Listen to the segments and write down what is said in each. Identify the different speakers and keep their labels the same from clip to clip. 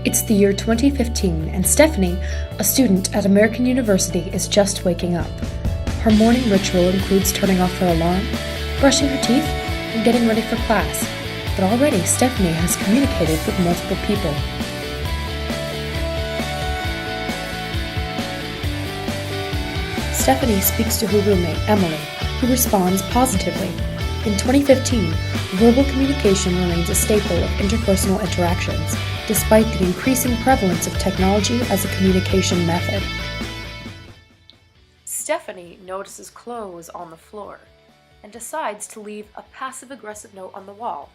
Speaker 1: It's the year 2015, and Stephanie, a student at American University, is just waking up. Her morning ritual includes turning off her alarm, brushing her teeth, and getting ready for class. But already, Stephanie has communicated with multiple people. Stephanie speaks to her roommate, Emily, who responds positively. In 2015, verbal communication remains a staple of interpersonal interactions, despite the increasing prevalence of technology as a communication method. Stephanie notices clothes on the floor and decides to leave a passive-aggressive note on the wall,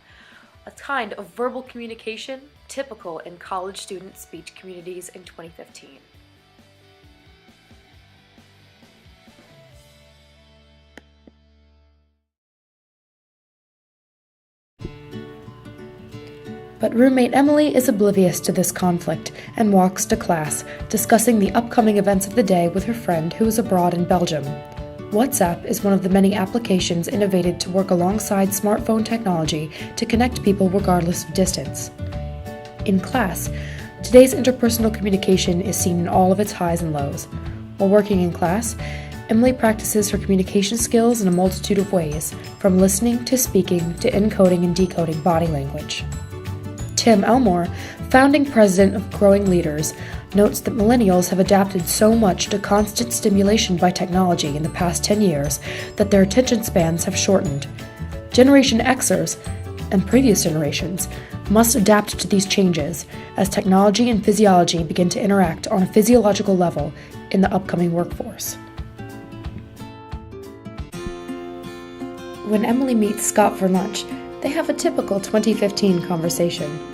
Speaker 1: a kind of verbal communication typical in college student speech communities in 2015. But roommate Emily is oblivious to this conflict and walks to class, discussing the upcoming events of the day with her friend who is abroad in Belgium. WhatsApp is one of the many applications innovated to work alongside smartphone technology to connect people regardless of distance. In class, today's interpersonal communication is seen in all of its highs and lows. While working in class, Emily practices her communication skills in a multitude of ways, from listening to speaking to encoding and decoding body language. Tim Elmore, founding president of Growing Leaders, notes that millennials have adapted so much to constant stimulation by technology in the past 10 years that their attention spans have shortened. Generation Xers, and previous generations, must adapt to these changes as technology and physiology begin to interact on a physiological level in the upcoming workforce. When Emily meets Scott for lunch, they have a typical 2015 conversation.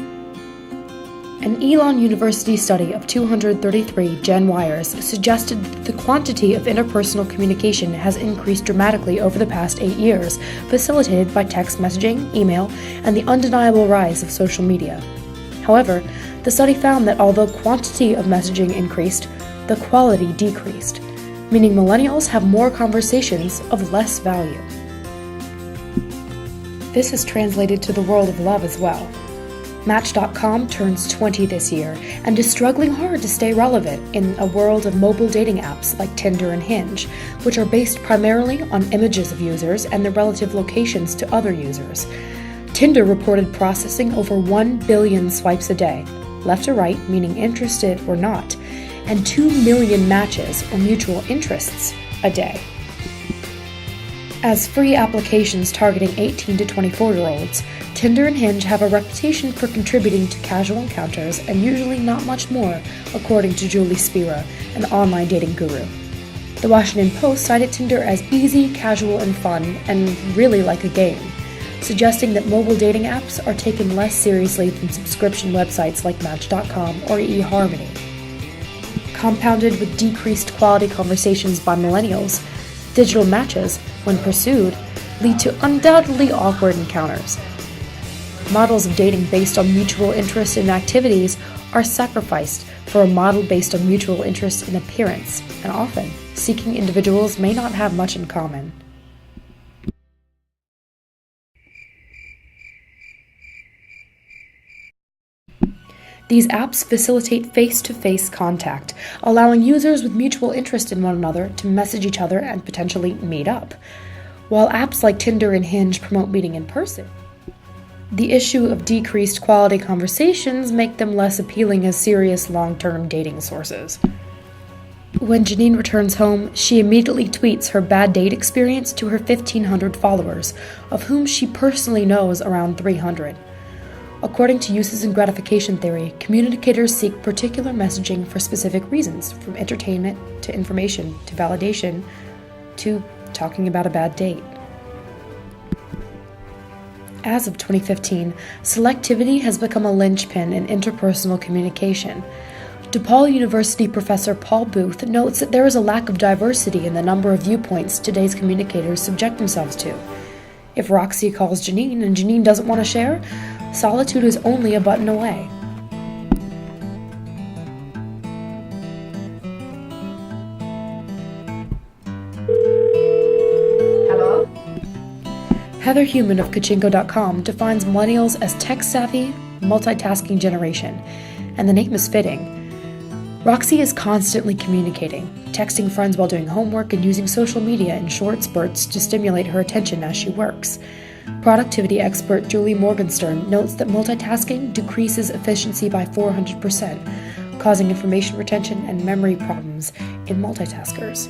Speaker 1: An Elon University study of 233 Gen Yers suggested that the quantity of interpersonal communication has increased dramatically over the past 8 years, facilitated by text messaging, email, and the undeniable rise of social media. However, the study found that although quantity of messaging increased, the quality decreased, meaning millennials have more conversations of less value. This has translated to the world of love as well. Match.com turns 20 this year and is struggling hard to stay relevant in a world of mobile dating apps like Tinder and Hinge, which are based primarily on images of users and their relative locations to other users. Tinder reported processing over 1 billion swipes a day, left to right meaning interested or not, and 2 million matches or mutual interests a day. As free applications targeting 18 to 24-year-olds, Tinder and Hinge have a reputation for contributing to casual encounters and usually not much more, according to Julie Spira, an online dating guru. The Washington Post cited Tinder as easy, casual, and fun, and really like a game, suggesting that mobile dating apps are taken less seriously than subscription websites like Match.com or eHarmony. Compounded with decreased quality conversations by millennials, digital matches, when pursued, lead to undoubtedly awkward encounters. Models of dating based on mutual interest in activities are sacrificed for a model based on mutual interest in appearance, and often, seeking individuals may not have much in common. These apps facilitate face-to-face contact, allowing users with mutual interest in one another to message each other and potentially meet up, while apps like Tinder and Hinge promote meeting in person. The issue of decreased quality conversations make them less appealing as serious long-term dating sources. When Janine returns home, she immediately tweets her bad date experience to her 1,500 followers, of whom she personally knows around 300. According to uses and gratification theory, communicators seek particular messaging for specific reasons, from entertainment to information to validation to talking about a bad date. As of 2015, selectivity has become a linchpin in interpersonal communication. DePaul University professor Paul Booth notes that there is a lack of diversity in the number of viewpoints today's communicators subject themselves to. If Roxy calls Janine and Janine doesn't want to share, solitude is only a button away.
Speaker 2: Hello?
Speaker 1: Heather Human of Kachinko.com defines millennials as tech-savvy, multitasking generation, and the name is fitting. Roxy is constantly communicating, texting friends while doing homework and using social media in short spurts to stimulate her attention as she works. Productivity expert Julie Morgenstern notes that multitasking decreases efficiency by 400%, causing information retention and memory problems in multitaskers.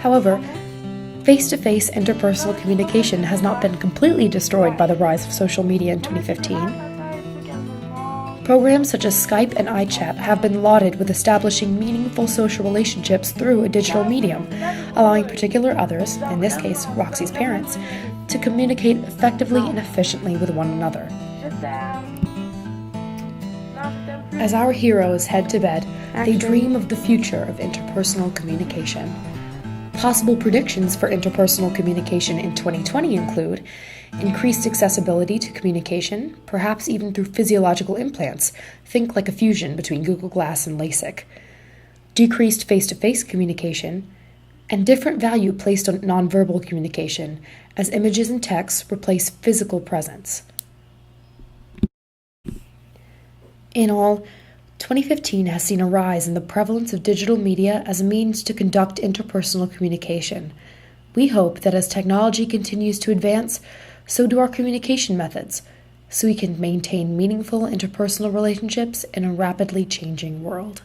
Speaker 1: However, face-to-face interpersonal communication has not been completely destroyed by the rise of social media in 2015. Programs such as Skype and iChat have been lauded with establishing meaningful social relationships through a digital medium, allowing particular others, in this case Roxy's parents, to communicate effectively and efficiently with one another. As our heroes head to bed, they dream of the future of interpersonal communication. Possible predictions for interpersonal communication in 2020 include increased accessibility to communication, perhaps even through physiological implants, think like a fusion between Google Glass and LASIK, decreased face-to-face communication, and different value placed on nonverbal communication as images and text replace physical presence. In all, 2015 has seen a rise in the prevalence of digital media as a means to conduct interpersonal communication. We hope that as technology continues to advance, so do our communication methods, so we can maintain meaningful interpersonal relationships in a rapidly changing world.